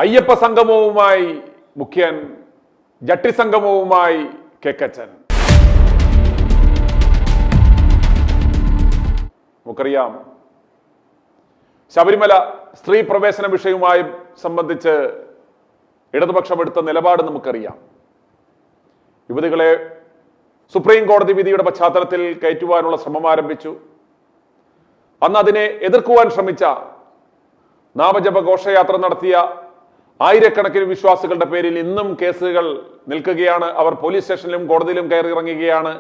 അയ്യപ്പ സംഗമവുമായി മുഖ്യൻ, ജട്ടി സംഗമവുമായി കെക്കച്ചൻ. നമുക്കറിയാം, ശബരിമല സ്ത്രീ പ്രവേശന വിഷയവുമായി സംബന്ധിച്ച് ഇടതുപക്ഷം എടുത്ത നിലപാട് നമുക്കറിയാം. യുവതികളെ സുപ്രീം കോടതി വിധിയുടെ പശ്ചാത്തലത്തിൽ കയറ്റുവാനുള്ള ശ്രമം ആരംഭിച്ചു. അന്ന് അതിനെ എതിർക്കുവാൻ ശ്രമിച്ച, നാമജപ ഘോഷയാത്ര നടത്തിയ ആയിരക്കണക്കിന് വിശ്വാസികളുടെ പേരിൽ ഇന്നും കേസുകൾ നിൽക്കുകയാണ്. അവർ പോലീസ് സ്റ്റേഷനിലും കോടതിയിലും കയറി ഇറങ്ങുകയാണ്.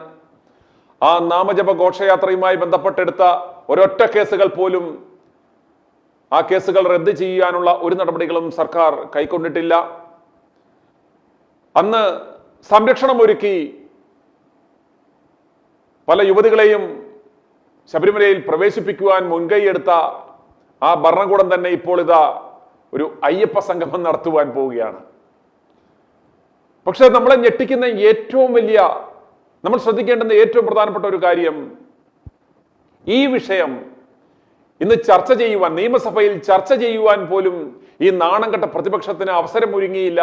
ആ നാമജപ ഘോഷയാത്രയുമായി ബന്ധപ്പെട്ടെടുത്ത ഒരൊറ്റ കേസുകൾ പോലും, ആ കേസുകൾ റദ്ദ് ചെയ്യാനുള്ള ഒരു നടപടികളും സർക്കാർ കൈക്കൊണ്ടിട്ടില്ല. അന്ന് സംരക്ഷണം ഒരുക്കി പല യുവതികളെയും ശബരിമലയിൽ പ്രവേശിപ്പിക്കുവാൻ മുൻകൈയെടുത്ത ആ ഭരണകൂടം തന്നെ ഇപ്പോൾ ഇതാ ഒരു അയ്യപ്പ സംഗമം നടത്തുവാൻ പോവുകയാണ്. പക്ഷെ നമ്മളെ ഞെട്ടിക്കുന്ന ഏറ്റവും വലിയ, നമ്മൾ ശ്രദ്ധിക്കേണ്ടുന്ന ഏറ്റവും പ്രധാനപ്പെട്ട ഒരു കാര്യം, ഈ വിഷയം ഇന്ന് ചർച്ച ചെയ്യുവാൻ, നിയമസഭയിൽ ചർച്ച ചെയ്യുവാൻ പോലും ഈ നാണംകെട്ട പ്രതിപക്ഷത്തിന് അവസരം ഒരുങ്ങിയില്ല,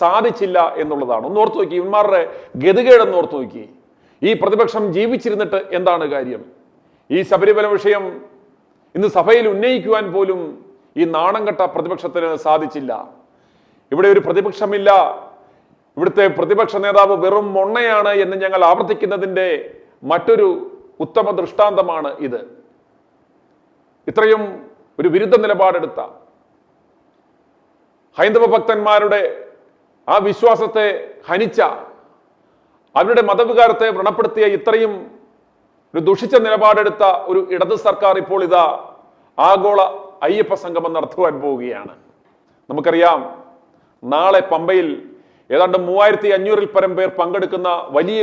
സാധിച്ചില്ല എന്നുള്ളതാണ്. ഒന്ന് ഓർത്തു നോക്കി, ഇവന്മാരുടെ ഗതികേടെന്ന് ഓർത്തു നോക്കി. ഈ പ്രതിപക്ഷം ജീവിച്ചിരുന്നിട്ട് എന്താണ് കാര്യം? ഈ ശബരിമല വിഷയം ഇന്ന് സഭയിൽ ഉന്നയിക്കുവാൻ പോലും ഈ നാണംകെട്ട പ്രതിപക്ഷത്തിന് സാധിച്ചില്ല. ഇവിടെ ഒരു പ്രതിപക്ഷമില്ല, ഇവിടുത്തെ പ്രതിപക്ഷ നേതാവ് വെറും മൊണ്ണയാണ് എന്ന് ഞങ്ങൾ ആവർത്തിക്കുന്നതിൻ്റെ മറ്റൊരു ഉത്തമ ദൃഷ്ടാന്തമാണ് ഇത്. ഇത്രയും ഒരു വിരുദ്ധ നിലപാടെടുത്ത, ഹൈന്ദവ ഭക്തന്മാരുടെ ആ വിശ്വാസത്തെ ഹനിച്ച, അവരുടെ മതവികാരത്തെ വ്രണപ്പെടുത്തിയ ഇത്രയും ഒരു ദുഷിച്ച നിലപാടെടുത്ത ഒരു ഇടത് സർക്കാർ ഇപ്പോൾ ഇതാ ആഗോള അയ്യപ്പ സംഗമം നടത്തുവാൻ പോവുകയാണ്. നമുക്കറിയാം, നാളെ പമ്പയിൽ ഏതാണ്ട് 3500-ൽ പരം പേർ പങ്കെടുക്കുന്ന വലിയ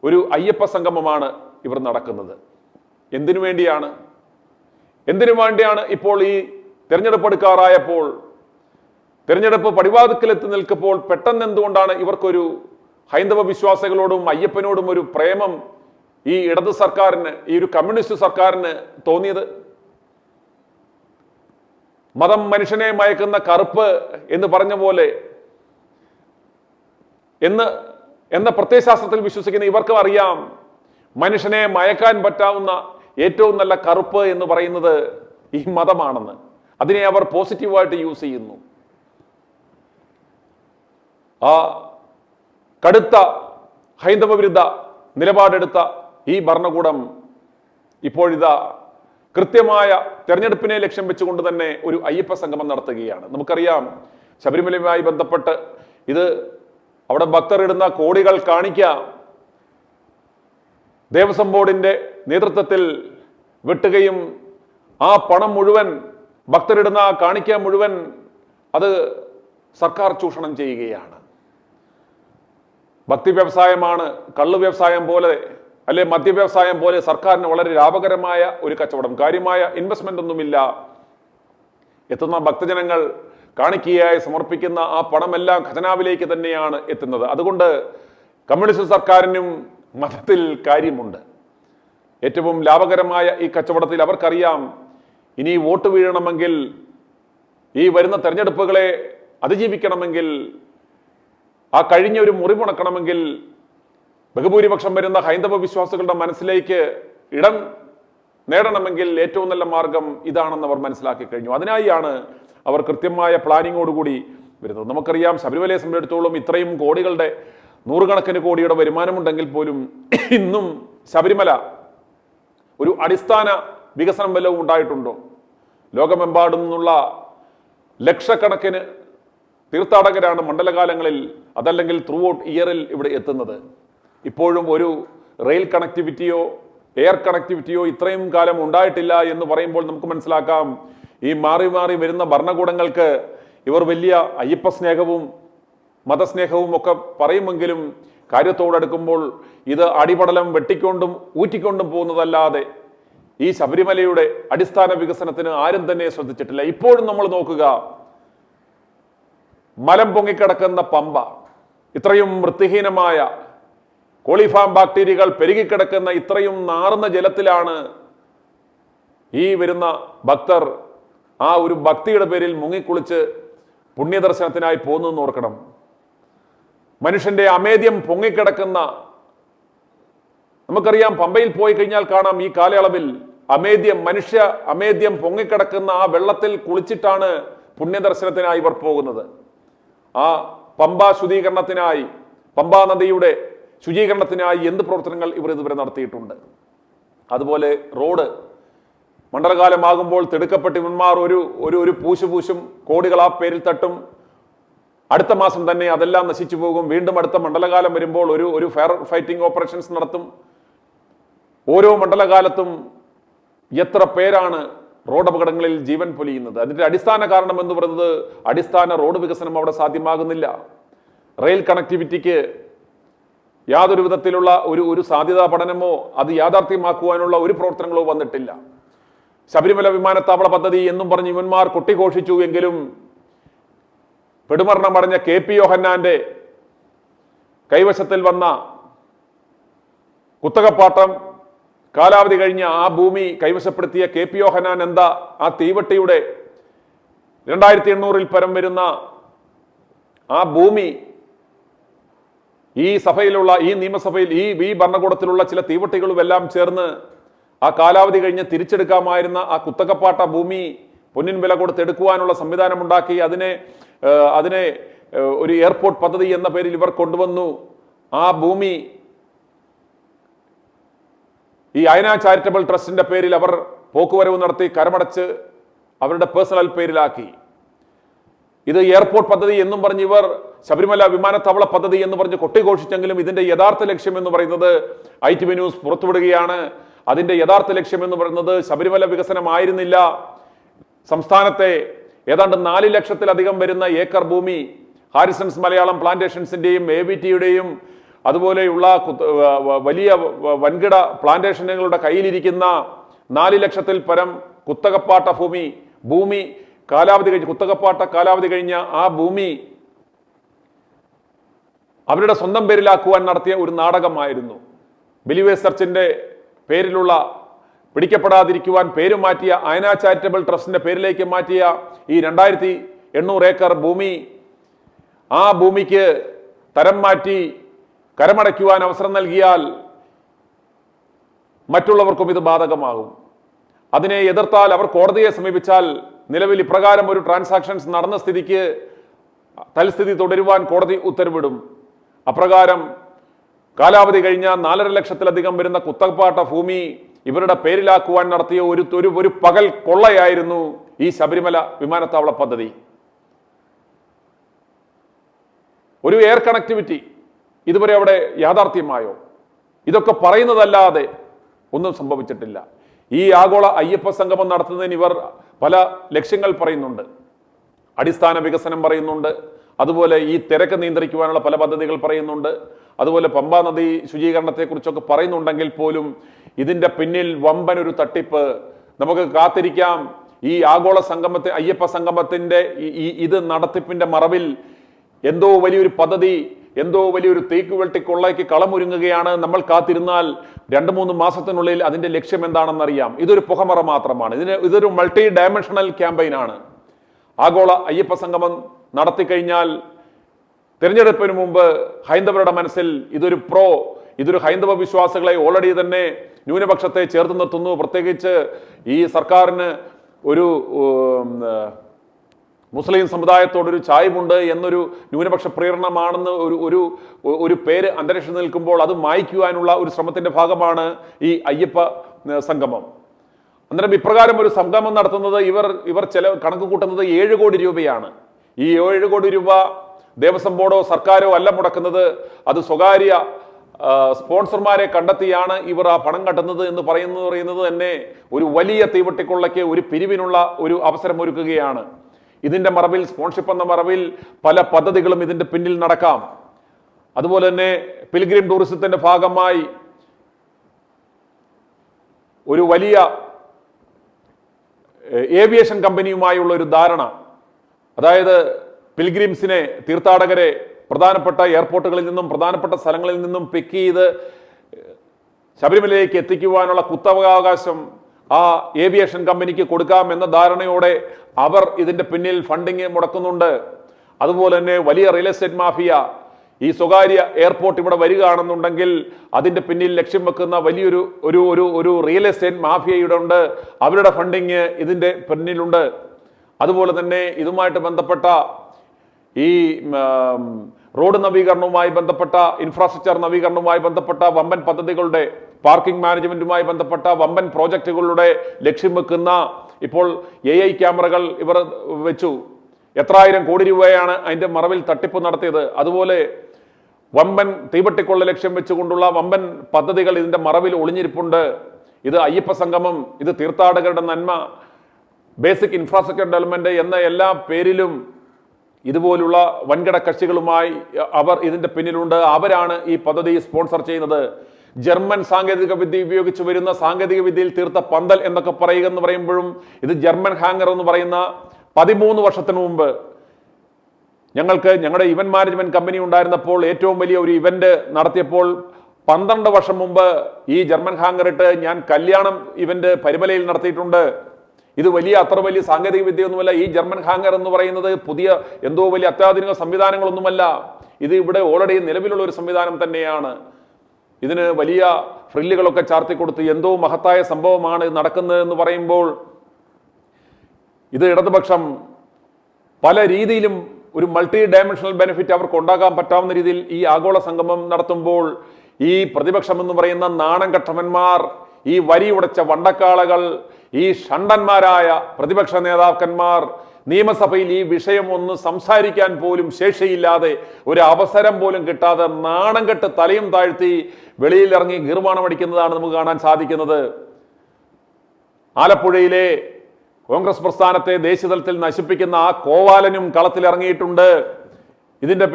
ഒരു അയ്യപ്പ സംഗമമാണ് ഇവർ നടക്കുന്നത്. എന്തിനു വേണ്ടിയാണ്? എന്തിനു വേണ്ടിയാണ് ഇപ്പോൾ ഈ തെരഞ്ഞെടുപ്പ് എടുക്കാറായപ്പോൾ, തെരഞ്ഞെടുപ്പ് പടിവാതിക്കലെത്തി നിൽക്കുമ്പോൾ പെട്ടെന്ന് എന്തുകൊണ്ടാണ് ഇവർക്കൊരു ഹൈന്ദവ വിശ്വാസികളോടും അയ്യപ്പനോടും ഒരു പ്രേമം ഈ ഇടത് സർക്കാരിന്, ഈ ഒരു കമ്മ്യൂണിസ്റ്റ് സർക്കാരിന് തോന്നിയത്? മതം മനുഷ്യനെ മയക്കുന്ന കറുപ്പ് എന്ന് പറഞ്ഞ പോലെ എന്ന പ്രത്യയശാസ്ത്രത്തിൽ വിശ്വസിക്കുന്ന ഇവർക്കും അറിയാം, മനുഷ്യനെ മയക്കാൻ പറ്റാവുന്ന ഏറ്റവും നല്ല കറുപ്പ് എന്ന് പറയുന്നത് ഈ മതമാണെന്ന്. അതിനെ അവർ പോസിറ്റീവായിട്ട് യൂസ് ചെയ്യുന്നു. ആ കടുത്ത ഹൈന്ദവ വിരുദ്ധ നിലപാടെടുത്ത ഈ ഭരണകൂടം ഇപ്പോഴിതാ കൃത്യമായ തെരഞ്ഞെടുപ്പിനെ ലക്ഷ്യം വെച്ചുകൊണ്ട് തന്നെ ഒരു അയ്യപ്പ സംഗമം നടത്തുകയാണ്. നമുക്കറിയാം, ശബരിമലയുമായി ബന്ധപ്പെട്ട് ഇത് അവിടെ ഭക്തർ ഇടുന്ന കോടികൾ കാണിക്കാം ദേവസ്വം ബോർഡിന്റെ നേതൃത്വത്തിൽ വെട്ടുകയും ആ പണം മുഴുവൻ, ഭക്തരിടുന്ന ആ കാണിക്ക മുഴുവൻ അത് സർക്കാർ ചൂഷണം ചെയ്യുകയാണ്. ഭക്തി വ്യവസായമാണ്, കള്ളു വ്യവസായം പോലെ അല്ലെ മദ്യ വ്യവസായം പോലെ സർക്കാരിന് വളരെ ലാഭകരമായ ഒരു കച്ചവടം. കാര്യമായ ഇൻവെസ്റ്റ്മെന്റ് ഒന്നുമില്ല. എത്തുന്ന ഭക്തജനങ്ങൾ കാണിക്കയായി സമർപ്പിക്കുന്ന ആ പണമെല്ലാം ഖജനാവിലേക്ക് തന്നെയാണ് എത്തുന്നത്. അതുകൊണ്ട് കമ്മ്യൂണിസ്റ്റ് സർക്കാരിനും മതത്തിൽ കാര്യമുണ്ട്. ഏറ്റവും ലാഭകരമായ ഈ കച്ചവടത്തിൽ അവർക്കറിയാം, ഇനി വോട്ട് വീഴണമെങ്കിൽ, ഈ വരുന്ന തെരഞ്ഞെടുപ്പുകളെ അതിജീവിക്കണമെങ്കിൽ, ആ കഴിഞ്ഞ ഒരു മുറിമുണക്കണമെങ്കിൽ, ബഹുഭൂരിപക്ഷം വരുന്ന ഹൈന്ദവ വിശ്വാസികളുടെ മനസ്സിലേക്ക് ഇടം നേടണമെങ്കിൽ ഏറ്റവും നല്ല മാർഗം ഇതാണെന്ന് അവർ മനസ്സിലാക്കി കഴിഞ്ഞു. അതിനായാണ് അവർ കൃത്യമായ പ്ലാനിങ്ങോടുകൂടി വരുന്നത്. നമുക്കറിയാം, ശബരിമലയെ സംബന്ധിച്ചിടത്തോളം ഇത്രയും കോടികളുടെ, നൂറുകണക്കിന് കോടിയുടെ വരുമാനമുണ്ടെങ്കിൽ പോലും ഇന്നും ശബരിമല ഒരു അടിസ്ഥാന വികസനം വല്ലതും ഉണ്ടായിട്ടുണ്ടോ? ലോകമെമ്പാടും നിന്നുള്ള ലക്ഷക്കണക്കിന് തീർത്ഥാടകരാണ് മണ്ഡലകാലങ്ങളിൽ അതല്ലെങ്കിൽ ത്രൂ ഔട്ട് ഇയറിൽ ഇവിടെ എത്തുന്നത്. ഇപ്പോഴും ഒരു റെയിൽ കണക്ടിവിറ്റിയോ എയർ കണക്ടിവിറ്റിയോ ഇത്രയും കാലം ഉണ്ടായിട്ടില്ല എന്ന് പറയുമ്പോൾ നമുക്ക് മനസ്സിലാക്കാം, ഈ മാറി മാറി വരുന്ന ഭരണകൂടങ്ങൾക്ക് ഇവർ വലിയ അയ്യപ്പ സ്നേഹവും മതസ്നേഹവും ഒക്കെ പറയുമെങ്കിലും കാര്യത്തോടടുക്കുമ്പോൾ ഇത് അടിപടലം വെട്ടിക്കൊണ്ടും ഊറ്റിക്കൊണ്ടും പോകുന്നതല്ലാതെ ഈ ശബരിമലയുടെ അടിസ്ഥാന വികസനത്തിന് ആരും തന്നെ ശ്രദ്ധിച്ചിട്ടില്ല. ഇപ്പോഴും നമ്മൾ നോക്കുക, മലം പൊങ്ങിക്കിടക്കുന്ന പമ്പ, ഇത്രയും വൃത്തിഹീനമായ കോളിഫാം ബാക്ടീരിയകൾ പെരുകിക്കിടക്കുന്ന ഇത്രയും നാറുന്ന ജലത്തിലാണ് ഈ വരുന്ന ഭക്തർ ആ ഒരു ഭക്തിയുടെ പേരിൽ മുങ്ങിക്കുളിച്ച് പുണ്യദർശനത്തിനായി പോകുന്നതെന്ന് ഓർക്കണം. മനുഷ്യന്റെ അമേദ്യം പൊങ്ങിക്കിടക്കുന്ന, നമുക്കറിയാം പമ്പയിൽ പോയി കഴിഞ്ഞാൽ കാണാം ഈ കാലയളവിൽ മനുഷ്യ അമേദ്യം പൊങ്ങിക്കിടക്കുന്ന ആ വെള്ളത്തിൽ കുളിച്ചിട്ടാണ് പുണ്യദർശനത്തിനായി ഇവർ പോകുന്നത്. ആ പമ്പ ശുദ്ധീകരണത്തിനായി, പമ്പാ നദിയുടെ ശുചീകരണത്തിനായി എന്ത് പ്രവർത്തനങ്ങൾ ഇവർ ഇതുവരെ നടത്തിയിട്ടുണ്ട്. അതുപോലെ റോഡ് മണ്ഡലകാലമാകുമ്പോൾ തിടുക്കപ്പെട്ട് ഇവന്മാർ ഒരു പൂശും കോടികൾ ആ പേരിൽ തട്ടും. അടുത്ത മാസം തന്നെ അതെല്ലാം നശിച്ചു പോകും. വീണ്ടും അടുത്ത മണ്ഡലകാലം വരുമ്പോൾ ഒരു ഫയർ ഫൈറ്റിംഗ് ഓപ്പറേഷൻസ് നടത്തും. ഓരോ മണ്ഡലകാലത്തും എത്ര പേരാണ് റോഡ് അപകടങ്ങളിൽ ജീവൻ പൊലിയുന്നത്. അതിന്റെ അടിസ്ഥാന കാരണം എന്ന് പറയുന്നത് അടിസ്ഥാന റോഡ് വികസനം അവിടെ സാധ്യമാകുന്നില്ല. റെയിൽ കണക്ടിവിറ്റിക്ക് യാതൊരു വിധത്തിലുള്ള ഒരു സാധ്യതാ പഠനമോ അത് യാഥാർത്ഥ്യമാക്കുവാനുള്ള ഒരു പ്രവർത്തനങ്ങളോ വന്നിട്ടില്ല. ശബരിമല വിമാനത്താവള പദ്ധതി എന്നും പറഞ്ഞ് ഇവന്മാർ കൊട്ടിഘോഷിച്ചു എങ്കിലും പെടുമരണമടഞ്ഞ KP യോഹന്നാന്റെ കൈവശത്തിൽ വന്ന കുത്തകപ്പാട്ടം കാലാവധി കഴിഞ്ഞ ആ ഭൂമി കൈവശപ്പെടുത്തിയ KP യോഹന്നാൻ എന്താ ആ തീവട്ടിയുടെ 2800-ൽ പരം വരുന്ന ആ ഭൂമി ഈ സഭയിലുള്ള, ഈ നിയമസഭയിൽ, ഈ ഭരണകൂടത്തിലുള്ള ചില തീവട്ടികളും എല്ലാം ചേർന്ന് ആ കാലാവധി കഴിഞ്ഞ് തിരിച്ചെടുക്കാമായിരുന്ന ആ കുത്തകപ്പാട്ട ഭൂമി പൊന്നിൻ വില കൊടുത്തെടുക്കുവാനുള്ള സംവിധാനമുണ്ടാക്കി അതിനെ ഒരു എയർപോർട്ട് പദ്ധതി എന്ന പേരിൽ ഇവർ കൊണ്ടുവന്നു. ആ ഭൂമി ഈ അയന ചാരിറ്റബിൾ ട്രസ്റ്റിന്റെ പേരിൽ അവർ പോക്കുവരവ് നടത്തി കരമടച്ച് അവരുടെ പേഴ്സണൽ പേരിലാക്കി. ഇത് എയർപോർട്ട് പദ്ധതി എന്നും പറഞ്ഞ് ഇവർ ശബരിമല വിമാനത്താവള പദ്ധതി എന്ന് പറഞ്ഞ് കൊട്ടിഘോഷിച്ചെങ്കിലും ഇതിന്റെ യഥാർത്ഥ ലക്ഷ്യം എന്ന് പറയുന്നത് ITV ന്യൂസ് പുറത്തുവിടുകയാണ്. അതിന്റെ യഥാർത്ഥ ലക്ഷ്യം എന്ന് പറയുന്നത് ശബരിമല വികസനമായിരുന്നില്ല. സംസ്ഥാനത്തെ ഏതാണ്ട് 4 ലക്ഷത്തിലധികം വരുന്ന ഏക്കർ ഭൂമി ഹാരിസൺസ് മലയാളം പ്ലാന്റേഷൻസിന്റെയും AVTയുടെയും അതുപോലെയുള്ള വലിയ വൻകിട പ്ലാന്റേഷനുകളുടെ കയ്യിലിരിക്കുന്ന 4 ലക്ഷത്തിൽ പരം കുത്തകപ്പാട്ട ഭൂമി കാലാവധി കഴിഞ്ഞ് കുത്തകപ്പാട്ട കാലാവധി കഴിഞ്ഞ ആ ഭൂമി അവരുടെ സ്വന്തം പേരിലാക്കുവാൻ നടത്തിയ ഒരു നാടകമായിരുന്നു. ബിലീവേഴ്സ് ചർച്ചിന്റെ പേരിലുള്ള പിടിക്കപ്പെടാതിരിക്കുവാൻ പേര് മാറ്റിയ അയന ചാരിറ്റബിൾ ട്രസ്റ്റിന്റെ പേരിലേക്ക് മാറ്റിയ ഈ 2800 ഏക്കർ ഭൂമി, ആ ഭൂമിക്ക് തരം മാറ്റി കരമടയ്ക്കുവാൻ അവസരം നൽകിയാൽ മറ്റുള്ളവർക്കും ഇത് ബാധകമാകും. അതിനെ എതിർത്താൽ, അവർ കോടതിയെ സമീപിച്ചാൽ, നിലവിൽ ഇപ്രകാരം ഒരു ട്രാൻസാക്ഷൻസ് നടന്ന സ്ഥിതിക്ക് തൽസ്ഥിതി തുടരുവാൻ കോടതി ഉത്തരവിടും. അപ്രകാരം കാലാവധി കഴിഞ്ഞ 4.5 ലക്ഷത്തിലധികം വരുന്ന കുത്തകപ്പാട്ട ഭൂമി ഇവരുടെ പേരിലാക്കുവാൻ നടത്തിയ ഒരു പകൽ കൊള്ളയായിരുന്നു ഈ ശബരിമല വിമാനത്താവള പദ്ധതി. ഒരു എയർ കണക്ടിവിറ്റി ഇതുവരെ അവിടെ യാഥാർത്ഥ്യമായോ? ഇതൊക്കെ പറയുന്നതല്ലാതെ ഒന്നും സംഭവിച്ചിട്ടില്ല. ഈ ആഗോള അയ്യപ്പ സംഗമം നടത്തുന്നതിന് ഇവർ പല ലക്ഷ്യങ്ങൾ പറയുന്നുണ്ട്. അടിസ്ഥാന വികസനം പറയുന്നുണ്ട്, അതുപോലെ ഈ തിരക്ക് നിയന്ത്രിക്കുവാനുള്ള പല പദ്ധതികൾ പറയുന്നുണ്ട്, അതുപോലെ പമ്പാ നദി ശുചീകരണത്തെക്കുറിച്ചൊക്കെ പറയുന്നുണ്ടെങ്കിൽ പോലും ഇതിന്റെ പിന്നിൽ വമ്പനൊരു തട്ടിപ്പ്. നമുക്ക് കാത്തിരിക്കാം. ഈ ആഗോള സംഗമത്തെ, അയ്യപ്പ സംഗമത്തിന്റെ ഇത് നടത്തിപ്പിന്റെ മറവിൽ എന്തോ വലിയൊരു പദ്ധതി, എന്തോ വലിയൊരു തേക്കുവെട്ടി കൊള്ളയ്ക്ക് കളമൊരുങ്ങുകയാണ്. നമ്മൾ കാത്തിരുന്നാൽ 2-3 മാസത്തിനുള്ളിൽ അതിന്റെ ലക്ഷ്യം എന്താണെന്നറിയാം. ഇതൊരു പുകമറ മാത്രമാണ്. ഇതൊരു മൾട്ടി ഡയമെൻഷണൽ ക്യാമ്പയിനാണ്. ആഗോള അയ്യപ്പ സംഗമം നടത്തിക്കഴിഞ്ഞാൽ തിരഞ്ഞെടുപ്പിന് മുമ്പ് ഹൈന്ദവരുടെ മനസ്സിൽ ഇതൊരു ഹൈന്ദവ വിശ്വാസികളെ ഓൾറെഡി തന്നെ ന്യൂനപക്ഷത്തെ ചേർത്ത് നിർത്തുന്നു. പ്രത്യേകിച്ച് ഈ സർക്കാരിന് ഒരു മുസ്ലിം സമുദായത്തോടൊരു ചായ്വുണ്ട് എന്നൊരു ന്യൂനപക്ഷ പ്രേരണമാണെന്ന് ഒരു പേര് അന്തരീക്ഷത്തിൽ നിൽക്കുമ്പോൾ അത് മായ്ക്കുവാനുള്ള ഒരു ശ്രമത്തിന്റെ ഭാഗമാണ് ഈ അയ്യപ്പ സംഗമം. അന്നേരം ഇപ്രകാരം ഒരു സംഗമം നടത്തുന്നത് ഇവർ കണക്ക് കൂട്ടുന്നത് 7 കോടി രൂപയാണ്. ഈ 7 കോടി രൂപ ദേവസ്വം ബോർഡോ സർക്കാരോ അല്ല മുടക്കുന്നത്. അത് സ്വകാര്യ സ്പോൺസർമാരെ കണ്ടെത്തിയാണ് ഇവർ ആ പണം കട്ടുന്നത് എന്ന് പറയുന്നത് തന്നെ ഒരു വലിയ തീവട്ടിക്കൊള്ളയ്ക്ക്, ഒരു പിരിവിനുള്ള ഒരു അവസരം ഒരുക്കുകയാണ്. ഇതിന്റെ മറവിൽ, സ്പോൺഷിപ്പ് എന്ന മറവിൽ പല പദ്ധതികളും ഇതിന്റെ പിന്നിൽ നടക്കാം. അതുപോലെ തന്നെ പിൽഗ്രിം ടൂറിസത്തിന്റെ ഭാഗമായി ഒരു വലിയ ഏവിയേഷൻ കമ്പനിയുമായുള്ള ഒരു ധാരണ, അതായത് പിൽഗ്രിംസിനെ, തീർത്ഥാടകരെ പ്രധാനപ്പെട്ട എയർപോർട്ടുകളിൽ നിന്നും പ്രധാനപ്പെട്ട സ്ഥലങ്ങളിൽ നിന്നും പിക്ക് ചെയ്ത് ശബരിമലയിലേക്ക് എത്തിക്കുവാനുള്ള കുത്തകാവകാശം ആ ഏവിയേഷൻ കമ്പനിക്ക് കൊടുക്കാം എന്ന ധാരണയോടെ അവർ ഇതിന്റെ പിന്നിൽ ഫണ്ടിങ് മുടക്കുന്നുണ്ട്. അതുപോലെ തന്നെ വലിയ റിയൽ എസ്റ്റേറ്റ് മാഫിയ, ഈ സ്വകാര്യ എയർപോർട്ട് ഇവിടെ വരികയാണെന്നുണ്ടെങ്കിൽ അതിന്റെ പിന്നിൽ ലക്ഷ്യം വെക്കുന്ന വലിയൊരു ഒരു ഒരു ഒരു റിയൽ എസ്റ്റേറ്റ് മാഫിയയുടെ ഉണ്ട്, അവരുടെ ഫണ്ടിങ് ഇതിന്റെ പിന്നിലുണ്ട്. അതുപോലെ തന്നെ ഇതുമായിട്ട് ബന്ധപ്പെട്ട ഈ റോഡ് നവീകരണവുമായി ബന്ധപ്പെട്ട ഇൻഫ്രാസ്ട്രക്ചർ നവീകരണവുമായി ബന്ധപ്പെട്ട വമ്പൻ പദ്ധതികളുടെ പാർക്കിംഗ് മാനേജ്മെന്റുമായി ബന്ധപ്പെട്ട വമ്പൻ പ്രോജക്റ്റുകളുടെ ലക്ഷ്യം വെക്കുന്ന ഇപ്പോൾ AI ക്യാമറകൾ ഇവർ വെച്ചു. എത്രായിരം കോടി രൂപയാണ് അതിന്റെ മറവിൽ തട്ടിപ്പ് നടത്തിയത്. അതുപോലെ വമ്പൻ തീവട്ടിക്കൊള്ള ലക്ഷ്യം വെച്ചുകൊണ്ടുള്ള വമ്പൻ പദ്ധതികൾ ഇതിന്റെ മറവിൽ ഒളിഞ്ഞിരിപ്പുണ്ട്. ഇത് അയ്യപ്പ സംഗമം, ഇത് തീർത്ഥാടകരുടെ നന്മ, ബേസിക് ഇൻഫ്രാസ്ട്രക്ചർ ഡെവലപ്മെന്റ് എന്ന എല്ലാ പേരിലും ഇതുപോലുള്ള വൻകിട കക്ഷികളുമായി അവർ ഇതിന്റെ പിന്നിലുണ്ട്. അവരാണ് ഈ പദ്ധതി സ്പോൺസർ ചെയ്യുന്നത്. ജർമ്മൻ സാങ്കേതിക വിദ്യ ഉപയോഗിച്ച് വരുന്ന സാങ്കേതിക വിദ്യയിൽ തീർത്ത പന്തൽ എന്നൊക്കെ പറയുക എന്ന് പറയുമ്പോഴും ഇത് ജർമ്മൻ ഹാങ്ങർ എന്ന് പറയുന്ന 13 വർഷത്തിന് മുമ്പ് ഞങ്ങളുടെ ഇവന്റ് മാനേജ്മെന്റ് കമ്പനി ഉണ്ടായിരുന്നപ്പോൾ ഏറ്റവും വലിയ ഒരു ഇവന്റ് നടത്തിയപ്പോൾ 12 വർഷം മുമ്പ് ഈ ജർമ്മൻ ഹാങ്ങർ ഇട്ട് ഞാൻ കല്യാണം ഇവന്റ് പരിമലയിൽ നടത്തിയിട്ടുണ്ട്. ഇത് അത്ര വലിയ സാങ്കേതിക വിദ്യയൊന്നുമല്ല. ഈ ജർമ്മൻ ഹാങ്ങർ എന്ന് പറയുന്നത് പുതിയ എന്തോ വലിയ അത്യാധുനിക സംവിധാനങ്ങളൊന്നുമല്ല. ഇത് ഇവിടെ ഓൾറെഡി നിലവിലുള്ള ഒരു സംവിധാനം തന്നെയാണ്. ഇതിന് വലിയ ഫ്രില്ലുകളൊക്കെ ചാർത്തി കൊടുത്ത് എന്തോ മഹത്തായ സംഭവമാണ് നടക്കുന്നത് എന്ന് പറയുമ്പോൾ ഇത് ഇടതുപക്ഷം പല രീതിയിലും ഒരു മൾട്ടി ഡയമെൻഷണൽ ബെനിഫിറ്റ് അവർക്ക് ഉണ്ടാകാൻ പറ്റാവുന്ന രീതിയിൽ ഈ ആഗോള സംഗമം നടത്തുമ്പോൾ ഈ പ്രതിപക്ഷം എന്ന് പറയുന്ന നാണം കെട്ടവന്മാർ, ഈ വരി ഉടച്ച വണ്ടക്കാളകൾ, ഈ ഷണ്ടന്മാരായ പ്രതിപക്ഷ നേതാക്കന്മാർ നിയമസഭയിൽ ഈ വിഷയം ഒന്ന് സംസാരിക്കാൻ പോലും ശേഷിയില്ലാതെ ഒരു അവസരം പോലും കിട്ടാതെ നാണം കെട്ട് തലയും താഴ്ത്തി വെളിയിലിറങ്ങി ഗീർവാണം അടിക്കുന്നതാണ് നമുക്ക് കാണാൻ സാധിക്കുന്നത്. ആലപ്പുഴയിലെ കോൺഗ്രസ് പ്രസ്ഥാനത്തെ ദേശീയതലത്തിൽ നശിപ്പിക്കുന്ന ആ കോവാലനും കളത്തിലിറങ്ങിയിട്ടുണ്ട്. ഇതിന്റെ